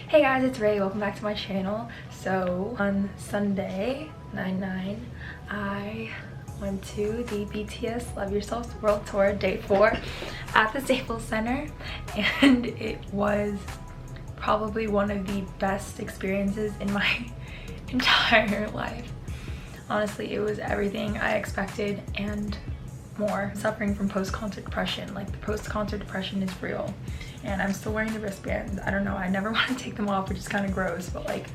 Hey guys, it's Ray. Welcome back to my channel. So on Sunday 9/9 I went to the BTS Love Yourself World Tour Day 4 at the Staples Center, and it was probably one of the best experiences in my entire life. Honestly, it was everything I expected and more. Suffering from post-concert depression. Like, the post-concert depression is real, and I'm still wearing the wristbands. I don't know, I never want to take them off, which is kind of gross, but like,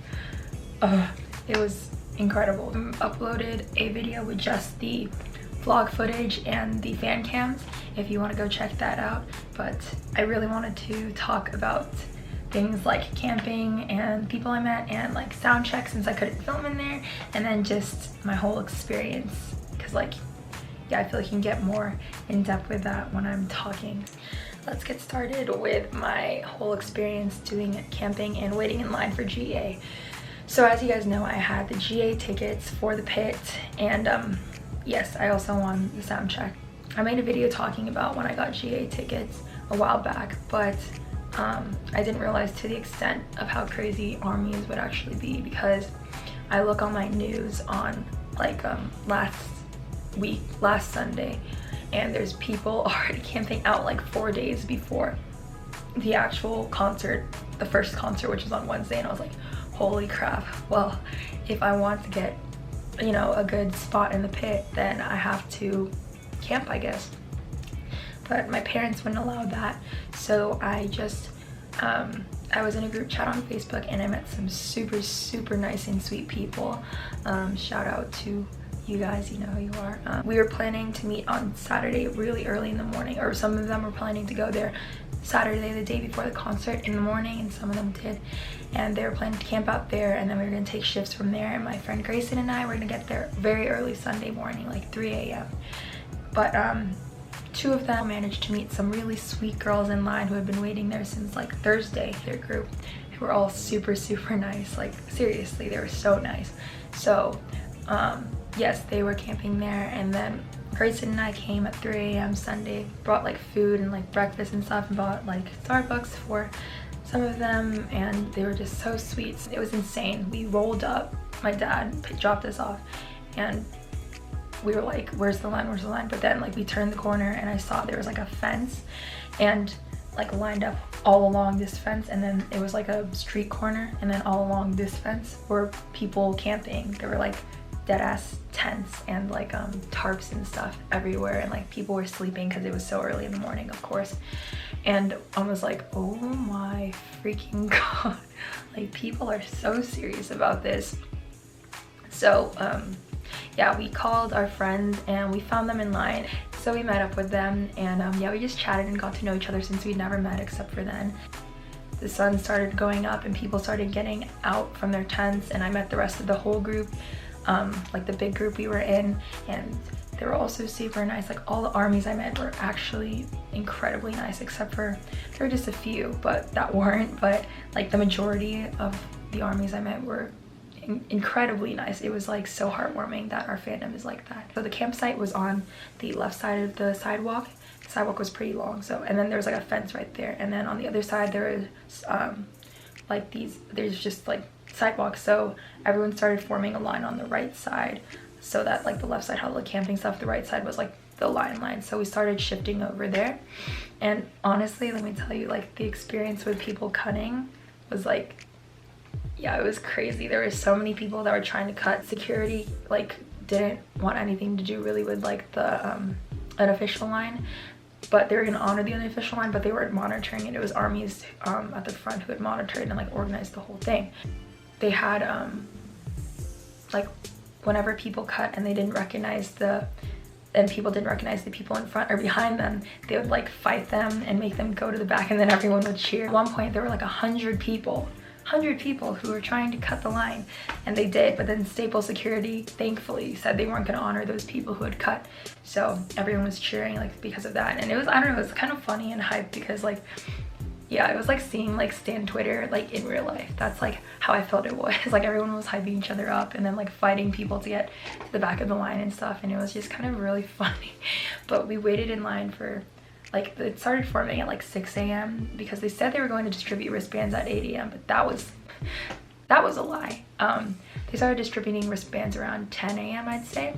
it was incredible. I uploaded a video with just the vlog footage and the fan cams if you want to go check that out. But I really wanted to talk about things like camping and people I met and like Soundcheck, since I couldn't film in there, and then just my whole experience, because like, yeah, I feel like you can get more in depth with that when I'm talking. Let's get started with my whole experience doing camping and waiting in line for GA. So as you guys know, I had the GA tickets for the pit, and yes, I also won the Soundcheck. I made a video talking about when I got GA tickets a while back, but I didn't realize to the extent of how crazy armies would actually be, because I look on my news on like last Sunday, and there's people already camping out like 4 days before the actual concert, the first concert, which is on Wednesday, and I was like, holy crap. Well, if I want to get, you know, a good spot in the pit, then I have to camp, I guess. But my parents wouldn't allow that, so I just I was in a group chat on Facebook, and I met some super nice and sweet people. Shout out to you guys, you know who you are. We were planning to meet on Saturday really early in the morning, or some of them were planning to go there Saturday, the day before the concert, in the morning, and some of them did, and they were planning to camp out there, and then we were going to take shifts from there, and my friend Grayson and I were going to get there very early Sunday morning, like 3 a.m. But two of them managed to meet some really sweet girls in line who had been waiting there since like Thursday, their group, who were all super nice. Like, seriously, they were so nice. So yes, they were camping there, and then Grayson and I came at 3 a.m. Sunday, brought like food and like breakfast and stuff, and bought like Starbucks for some of them, and they were just so sweet. It was insane. We rolled up, my dad dropped us off, and we were like, where's the line, where's the line? But then like we turned the corner, and I saw there was like a fence, and like lined up all along this fence, and then it was like a street corner, and then all along this fence were people camping. There were like dead ass tents and like tarps and stuff everywhere, and like people were sleeping because it was so early in the morning, of course. And I was like, oh my freaking god, like people are so serious about this. So yeah, we called our friends and we found them in line, so we met up with them, and yeah, we just chatted and got to know each other since we'd never met except for then. The sun started going up and people started getting out from their tents, and I met the rest of the whole group, like the big group we were in, and they were also super nice. Like, all the armies I met were actually incredibly nice, except for there were just a few but that weren't, but like the majority of the armies I met were incredibly nice. It was like so heartwarming that our fandom is like that. So the campsite was on the left side of the sidewalk. The sidewalk was pretty long, so, and then there was like a fence right there, and then on the other side there is like there's just like sidewalks, so everyone started forming a line on the right side, so that like the left side had all the camping stuff, the right side was like the line, so we started shifting over there. And honestly, let me tell you, like, the experience with people cutting was like, yeah, it was crazy. There were so many people that were trying to cut. Security like didn't want anything to do really with like the unofficial line, but they were gonna honor the unofficial line, but they weren't monitoring it. It was armies at the front who had monitored and like organized the whole thing. They had like, whenever people cut and they didn't recognize people didn't recognize the people in front or behind them, they would like fight them and make them go to the back, and then everyone would cheer. At one point there were like 100 people who were trying to cut the line, and they did, but then Staples security thankfully said they weren't going to honor those people who had cut, so everyone was cheering like because of that. And it was, I don't know, it was kind of funny and hype, because like, yeah, it was like seeing like Stan Twitter like in real life. That's like how I felt it was. Like, everyone was hyping each other up and then like fighting people to get to the back of the line and stuff, and it was just kind of really funny. But we waited in line for like it started forming at like 6 a.m. because they said they were going to distribute wristbands at 8 a.m. but that was a lie. They started distributing wristbands around 10 a.m. I'd say.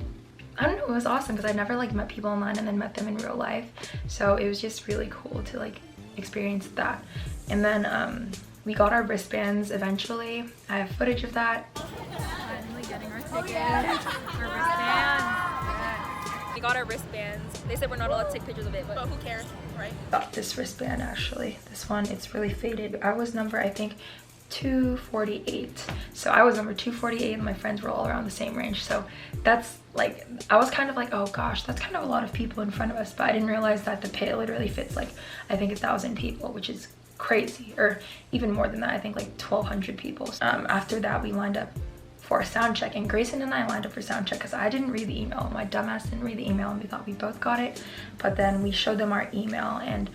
I don't know, it was awesome because I never like met people online and then met them in real life, so it was just really cool to like experience that. And then we got our wristbands eventually. I have footage of that. Finally getting our tickets, our wristbands. We got our wristbands. They said we're not allowed to take pictures of it, but who cares, right? Got this wristband actually. This one, it's really faded. I was number, I think, 248. So I was number 248 and my friends were all around the same range. So that's like, I was kind of like, oh gosh, that's kind of a lot of people in front of us. But I didn't realize that the pit literally fits like, I think 1,000 people, which is crazy. Or even more than that, I think like 1,200 people. After that, we lined up for a sound check, and Grayson and I lined up for sound check because I didn't read the email. My dumbass didn't read the email and we thought we both got it. But then we showed them our email and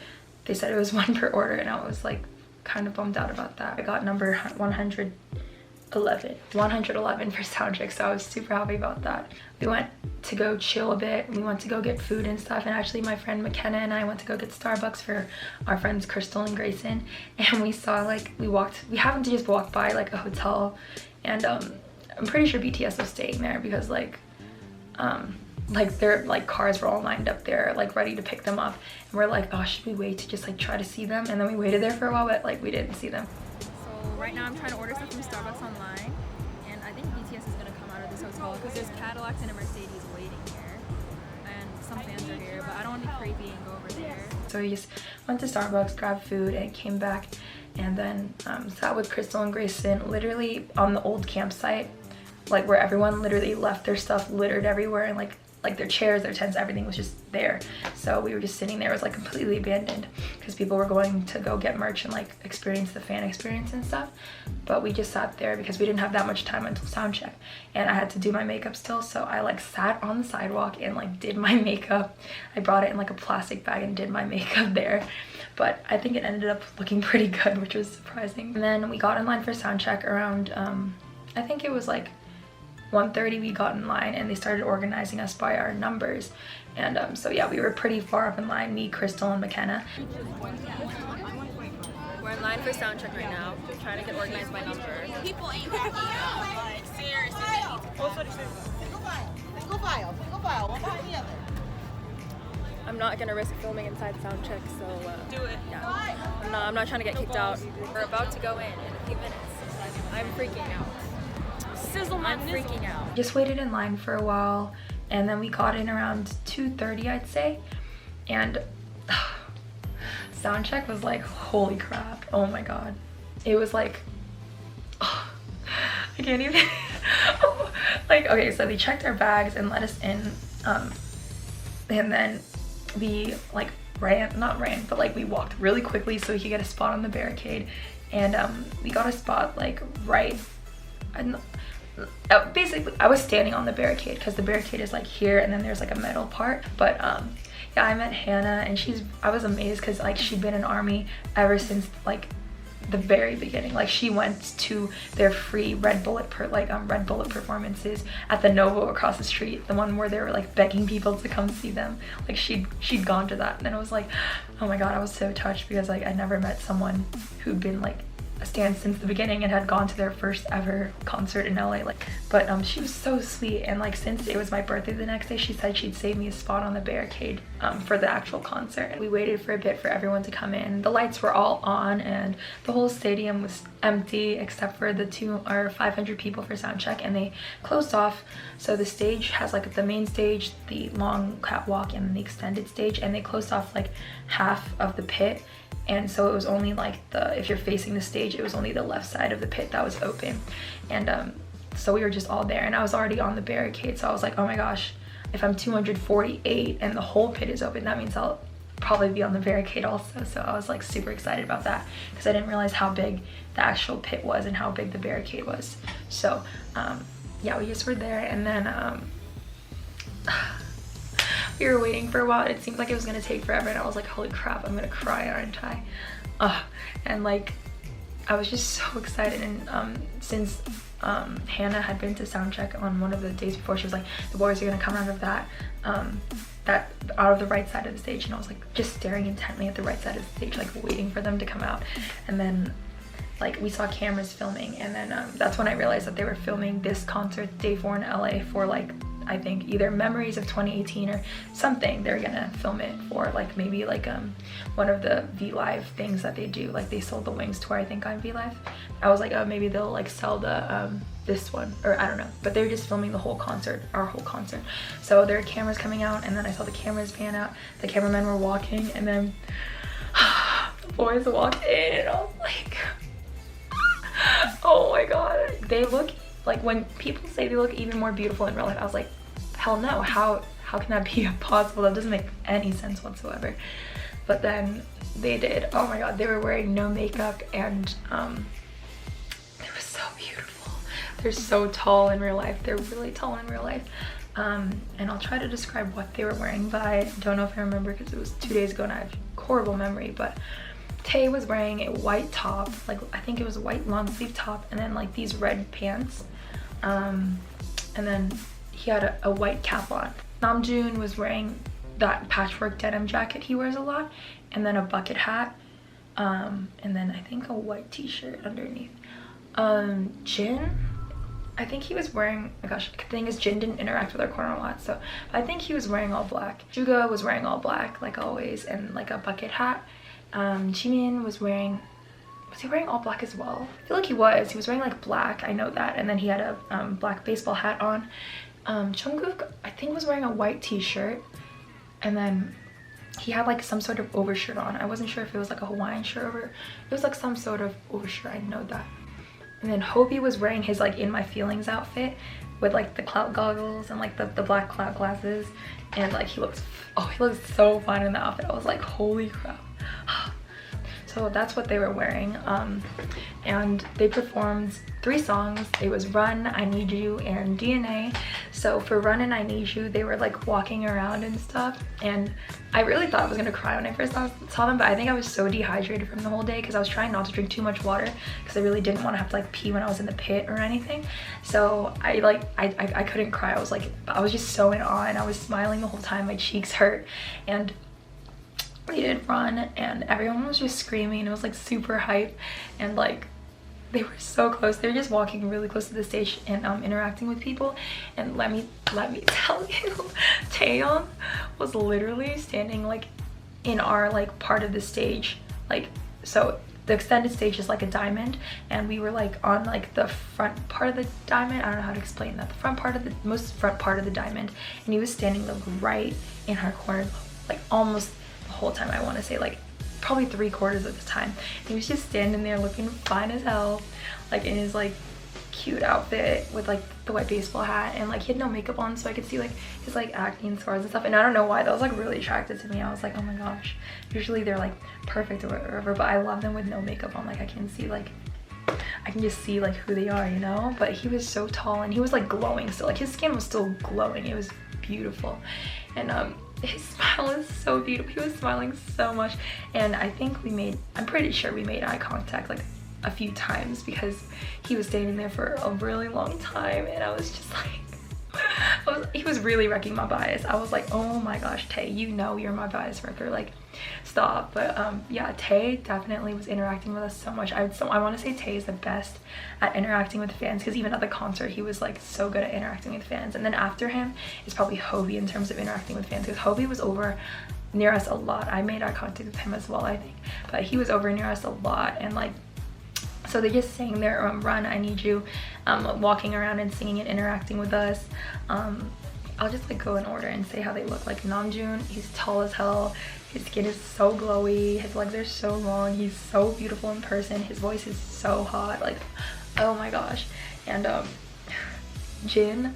they said it was 1 per order, and I was like kind of bummed out about that. I got number 111 for sound check, so I was super happy about that. We went to go chill a bit. We went to go get food and stuff, and actually my friend McKenna and I went to go get Starbucks for our friends Crystal and Grayson, and we saw like, we happened to just walk by like a hotel, and I'm pretty sure BTS was staying there because like their like cars were all lined up there like ready to pick them up, and we're like, oh, should we wait to just like try to see them? And then we waited there for a while, but like we didn't see them. So right now I'm trying to order stuff from Starbucks online, and I think BTS is gonna come out of this hotel because there's Cadillacs and a Mercedes waiting here, and some fans are here, but I don't want to be creepy and go over there. So we just went to Starbucks, grabbed food, and came back, and then sat with Crystal and Grayson literally on the old campsite, like where everyone literally left their stuff littered everywhere, and like their chairs, their tents, everything was just there. So we were just sitting there. It was like completely abandoned because people were going to go get merch and like experience the fan experience and stuff. But we just sat there because we didn't have that much time until sound check, and I had to do my makeup still. So I like sat on the sidewalk and like did my makeup. I brought it in like a plastic bag and did my makeup there. But I think it ended up looking pretty good, which was surprising. And then we got in line for sound check around, I think it was like 1:30 we got in line, and they started organizing us by our numbers. And so yeah, we were pretty far up in line, me, Crystal, and McKenna. We're in line for sound check right now, trying to get organized by number. People ain't packing out, like seriously. Single file, one behind the other. I'm not gonna risk filming inside sound check, so Do it. Yeah. I'm not trying to get kicked out. We're about to go in a few minutes. I'm freaking out. I'm freaking out. Just waited in line for a while, and then we got in around 2:30, I'd say. And sound check was like, holy crap, oh my god. It was like, I can't even. Like, okay, so they checked our bags and let us in, and then we like not ran, but like we walked really quickly so we could get a spot on the barricade. And we got a spot like right, basically I was standing on the barricade because the barricade is like here, and then there's like a metal part. But yeah, I met Hannah, and I was amazed because like she'd been in army ever since like the very beginning. Like she went to their free Red Bullet performances at the Novo across the street, the one where they were like begging people to come see them. Like she'd gone to that, and then I was like, oh my god, I was so touched because like I never met someone who'd been like a stan since the beginning and had gone to their first ever concert in LA. Like, but she was so sweet, and like since it was my birthday the next day, she said she'd save me a spot on the barricade for the actual concert. We waited for a bit for everyone to come in. The lights were all on and the whole stadium was empty except for the 500 people for sound check, and they closed off. So the stage has like the main stage, the long catwalk, and the extended stage, and they closed off like half of the pit. And so it was only like if you're facing the stage, it was only the left side of the pit that was open. And so we were just all there, and I was already on the barricade. So I was like, oh my gosh, if I'm 248 and the whole pit is open, that means I'll probably be on the barricade also. So I was like super excited about that because I didn't realize how big the actual pit was and how big the barricade was. So yeah, we just were there, and then we were waiting for a while. It seemed like it was gonna take forever, and I was like, holy crap, I'm gonna cry, aren't I? And like I was just so excited. And since Hannah had been to soundcheck on one of the days before, she was like, the boys are gonna come out of that that out of the right side of the stage, and I was like just staring intently at the right side of the stage, like waiting for them to come out. And then like we saw cameras filming, and then that's when I realized that they were filming this concert day 4 in LA for like, I think either memories of 2018 or something. They're gonna film it for like maybe like one of the V Live things that they do, like they sold the Wings tour I think on V Live. I was like, oh, maybe they'll like sell the this one, or I don't know, but they're just filming the whole concert, our whole concert. So there are cameras coming out, and then I saw the cameras pan out, the cameramen were walking, and then the boys walked in, and I was like oh my god, they look like, when people say they look even more beautiful in real life, I was like, hell no, how can that be possible? That doesn't make any sense whatsoever. But then they did. Oh my god, they were wearing no makeup, and they were so beautiful. They're so tall in real life. They're really tall in real life. And I'll try to describe what they were wearing, but I don't know if I remember because it was 2 days ago and I have horrible memory. But Tay was wearing a white top, like I think it was a white long sleeve top, and then like these red pants, and then he had a white cap on. Namjoon was wearing that patchwork denim jacket he wears a lot, and then a bucket hat, and then I think a white t-shirt underneath. Jin, I think he was wearing, oh my gosh, the thing is Jin didn't interact with our corner a lot, so I think he was wearing all black. Suga was wearing all black like always, and like a bucket hat. Jimin was he wearing all black as well? I feel like he was wearing like black, I know that, and then he had a black baseball hat on. Jungkook I think was wearing a white t-shirt, and then he had like some sort of overshirt on. I wasn't sure if it was like a Hawaiian shirt over, it was like some sort of overshirt, I know that. And then Hobi was wearing his like In My Feelings outfit with like the clout goggles and like the black clout glasses, and like he looked so fine in the outfit. I was like, holy crap. So that's what they were wearing, and they performed 3 songs. It was Run, I Need You, and DNA. So for Run and I Need You, they were like walking around and stuff, and I really thought I was gonna cry when I first saw them, but I think I was so dehydrated from the whole day because I was trying not to drink too much water because I really didn't want to have to like pee when I was in the pit or anything. So I couldn't cry. I was just so in awe, and I was smiling the whole time. My cheeks hurt, and we did Run, and everyone was just screaming. It was like super hype, and like they were so close. They were just walking really close to the stage and interacting with people. And let me tell you, Taeyong was literally standing like in our like part of the stage, like, so the extended stage is like a diamond, and we were like on like the front part of the diamond. I don't know how to explain that. The most front part of the diamond, and he was standing like right in her corner, like almost the whole time. I want to say like probably 3/4 of the time. And he was just standing there looking fine as hell, like in his like cute outfit with like the white baseball hat, and like he had no makeup on, so I could see like his like acne and scars and stuff. And I don't know why, that was like really attractive to me. I was like, oh my gosh, usually they're like perfect or whatever, but I love them with no makeup on. Like I can just see like who they are, you know. But he was so tall, and he was like glowing still, like his skin was still glowing. It was beautiful. And his smile is so beautiful. He was smiling so much, and I'm pretty sure we made eye contact like a few times because he was standing there for a really long time, and I was just like, he was really wrecking my bias. I was like, oh my gosh, Tay, you know you're my bias wrecker, like stop. But yeah, Tay definitely was interacting with us so much. I want to say Tay is the best at interacting with fans, because even at the concert he was like so good at interacting with fans. And then after him is probably Hobi in terms of interacting with fans, because Hobi was over near us a lot. I made eye contact with him as well, I think, but he was over near us a lot. And like, so they just sang their Run, I Need You, walking around and singing and interacting with us. I'll just like go in order and say how they look. Like Namjoon, he's tall as hell. His skin is so glowy. His legs are so long. He's so beautiful in person. His voice is so hot. Like, oh my gosh. And Jin,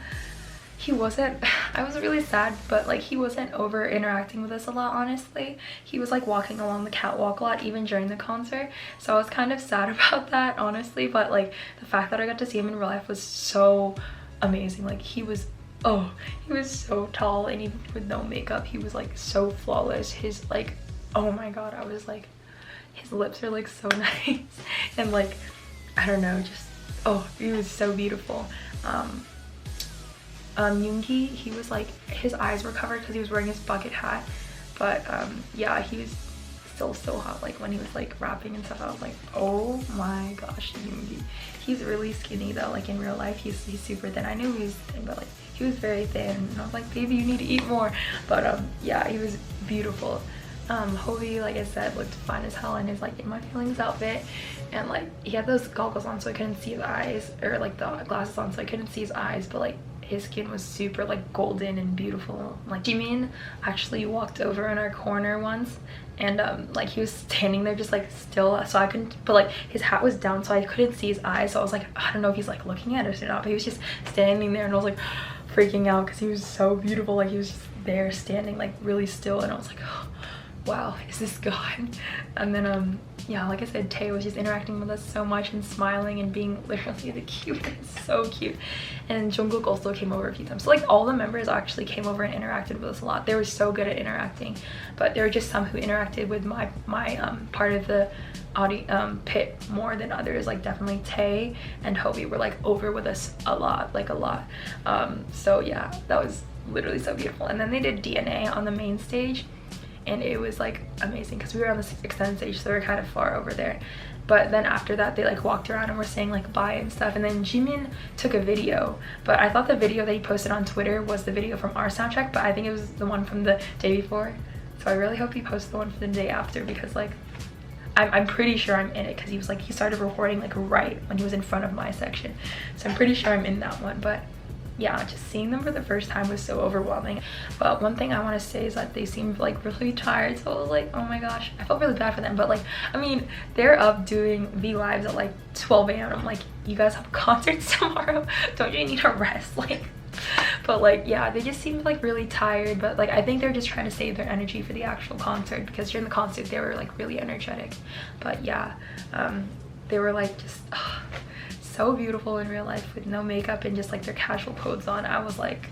I was really sad, but like he wasn't over interacting with us a lot, honestly. He was like walking along the catwalk a lot even during the concert, so I was kind of sad about that, honestly. But like the fact that I got to see him in real life was so amazing. Like he was so tall, and even with no makeup he was like so flawless. His like, oh my god, I was like, his lips are like so nice, and like, I don't know, just, oh, he was so beautiful. Yoongi, he was like, his eyes were covered because he was wearing his bucket hat. But yeah, he was still so hot. Like when he was like rapping and stuff, I was like, oh my gosh, Yoongi. He's really skinny though. Like in real life, he's super thin. I knew he was thin, but like he was very thin. And I was like, baby, you need to eat more. But yeah, he was beautiful. Hovey, like I said, looked fine as hell in his like In My Feelings outfit, and like he had those goggles on so I couldn't see his eyes, or like the glasses on so I couldn't see his eyes, but like his skin was super like golden and beautiful. Like Jimin actually walked over in our corner once, and like he was standing there just like still, so I couldn't, but like his hat was down so I couldn't see his eyes, so I was like, I don't know if he's like looking at us or not, but he was just standing there, and I was like freaking out because he was so beautiful. Like he was just there standing like really still, and I was like, oh, wow, is this God? And then yeah, like I said, Tae was just interacting with us so much and smiling and being literally the cutest, so cute. And Jungkook also came over a few times. So like all the members actually came over and interacted with us a lot. They were so good at interacting, but there were just some who interacted with my part of the pit more than others. Like definitely Tae and Hovey were like over with us a lot, like a lot. So yeah, that was literally so beautiful. And then they did DNA on the main stage, and it was like amazing because we were on the extended stage, so we were kind of far over there. But then after that, they like walked around and were saying like bye and stuff, and then Jimin took a video, but I thought the video that he posted on Twitter was the video from our soundcheck, but I think it was the one from the day before. So I really hope he posts the one for the day after, because like I'm pretty sure I'm in it, because he was like, he started recording like right when he was in front of my section, so I'm pretty sure I'm in that one. But yeah, just seeing them for the first time was so overwhelming. But one thing I want to say is that they seemed like really tired, so I was like, oh my gosh, I felt really bad for them. But like, I mean, they're up doing V lives at like 12 a.m. I'm like, you guys have concerts tomorrow, don't you need a rest? Like, but like, yeah, they just seemed like really tired. But like, I think they're just trying to save their energy for the actual concert, because during the concert they were like really energetic. But yeah, they were like just so beautiful in real life with no makeup and just like their casual clothes on. I was like,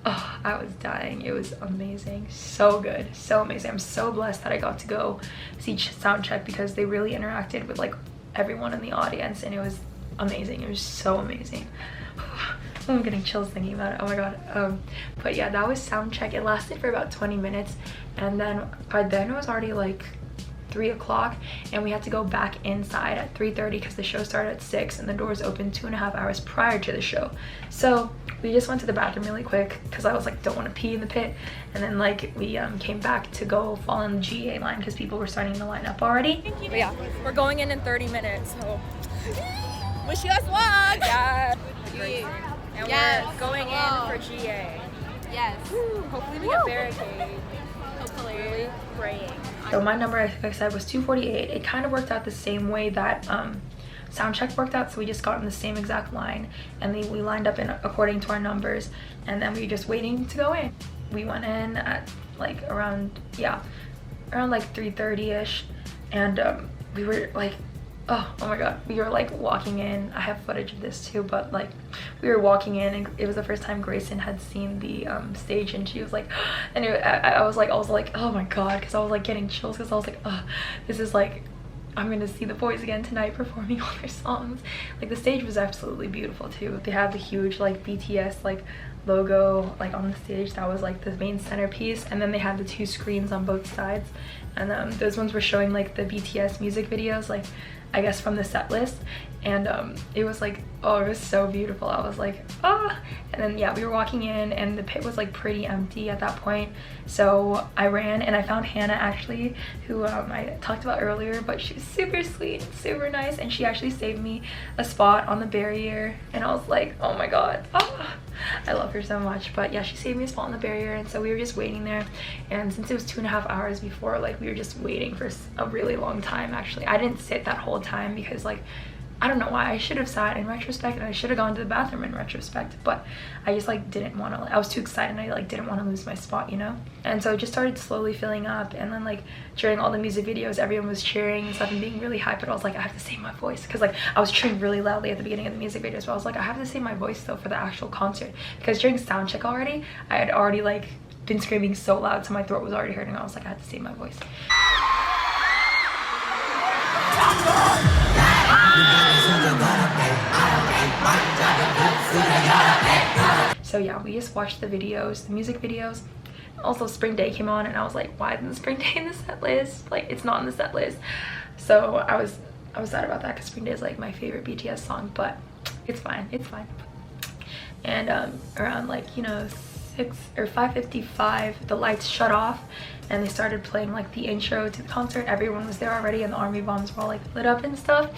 oh, I was dying. It was amazing, so good, so amazing. I'm so blessed that I got to go see Soundcheck, because they really interacted with like everyone in the audience, and it was amazing. It was so amazing. I'm getting chills thinking about it, oh my god. But yeah, that was Soundcheck. It lasted for about 20 minutes, and then by then it was already like 3 o'clock, and we had to go back inside at 3:30 because the show started at 6 and the doors opened 2.5 hours prior to the show. So we just went to the bathroom really quick because I was like, don't want to pee in the pit, and then like we came back to go fall in the GA line because people were starting to line up already. But yeah, we're going in 30 minutes, so Wish you guys luck. yeah. And Yes. we're going in for GA. Yes. Hopefully we get barricade. Hopefully. Really praying. So my number, like I said, was 248. It kind of worked out the same way that Soundcheck worked out, so we just got in the same exact line, and we lined up in according to our numbers, and then we were just waiting to go in. We went in at like around like 3:30ish, and we were like, oh my god, we were like walking in. I have footage of this too, but like we were walking in, and it was the first time Grayson had seen the stage, and she was like, and I was like, oh my god, because I was like getting chills, because I was like, oh, this is like, I'm gonna see the boys again tonight performing all their songs. Like the stage was absolutely beautiful too. They had the huge like BTS like logo like on the stage. That was like the main centerpiece, and then they had the 2 screens on both sides, and those ones were showing like the BTS music videos, like I guess from the set list. And it was like, oh, it was so beautiful. I was like, ah. And then yeah, we were walking in, and the pit was like pretty empty at that point, so I ran and I found Hannah actually, who I talked about earlier, but she's super sweet, super nice, and she actually saved me a spot on the barrier, and I was like, oh my god, ah. I love her so much. But yeah, she saved me a spot on the barrier, and so we were just waiting there, and since it was 2.5 hours before, like we were just waiting for a really long time. Actually, I didn't sit that whole time because like, I don't know why. I should have sat in retrospect, and I should have gone to the bathroom in retrospect, but I just like didn't want to. I was too excited, and I like didn't want to lose my spot, you know. And so it just started slowly filling up, and then like during all the music videos, everyone was cheering and stuff and being really hyped, but I was like, I have to save my voice, because like I was cheering really loudly at the beginning of the music videos, but I was like, I have to save my voice though for the actual concert, because during Soundcheck already, I had already like been screaming so loud, so my throat was already hurting. I was like, I had to save my voice. So yeah, we just watched the videos, the music videos. Also Spring Day came on and I was like, why isn't Spring Day in the set list? Like, it's not in the set list. So I was sad about that because Spring Day is like my favorite BTS song, but it's fine, it's fine. And around like, you know, 6 or 5:55, the lights shut off and they started playing like the intro to the concert. Everyone was there already and the army bombs were all like lit up and stuff.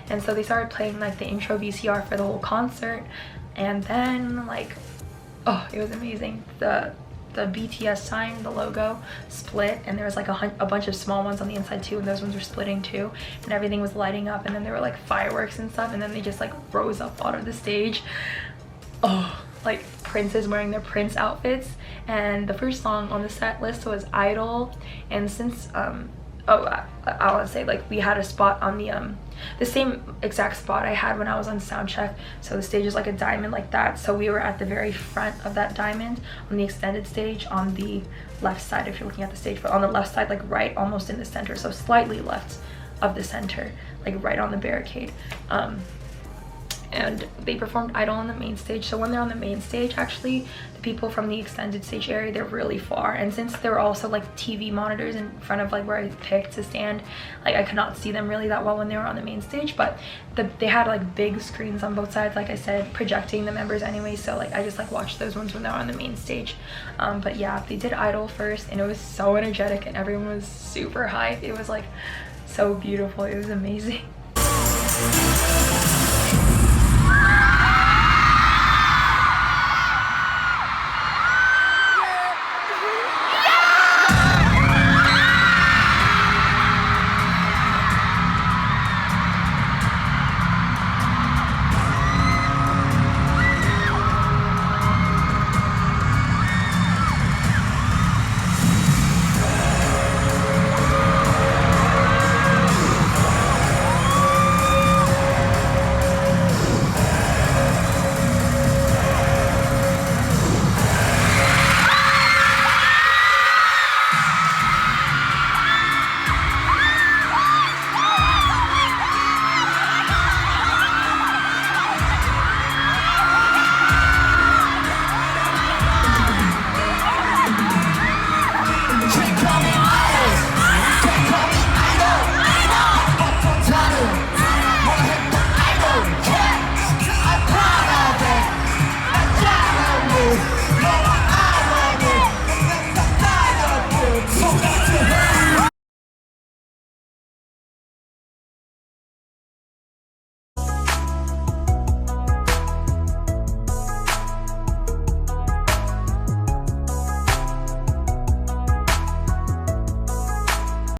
And so they started playing like the intro VCR for the whole concert, and then like, oh, it was amazing. The BTS sign, the logo, split, and there was like a bunch of small ones on the inside too, and those ones were splitting too, and everything was lighting up, and then there were like fireworks and stuff, and then they just like rose up out of the stage. Oh, like princes wearing their Prince outfits. And the first song on the set list was Idol, and since I want to say, like, we had a spot on the same exact spot I had when I was on Soundcheck. So the stage is like a diamond like that, so we were at the very front of that diamond on the extended stage on the left side if you're looking at the stage, but on the left side, like right almost in the center, so slightly left of the center, like right on the barricade. And they performed Idol on the main stage. So when they're on the main stage, actually the people from the extended stage area, they're really far, and since there were also like TV monitors in front of like where I picked to stand, like I could not see them really that well when they were on the main stage, but they had like big screens on both sides, like I said, projecting the members anyway, so like I just like watched those ones when they were on the main stage. But yeah, they did Idol first, and it was so energetic and everyone was super hyped. It was like so beautiful, it was amazing.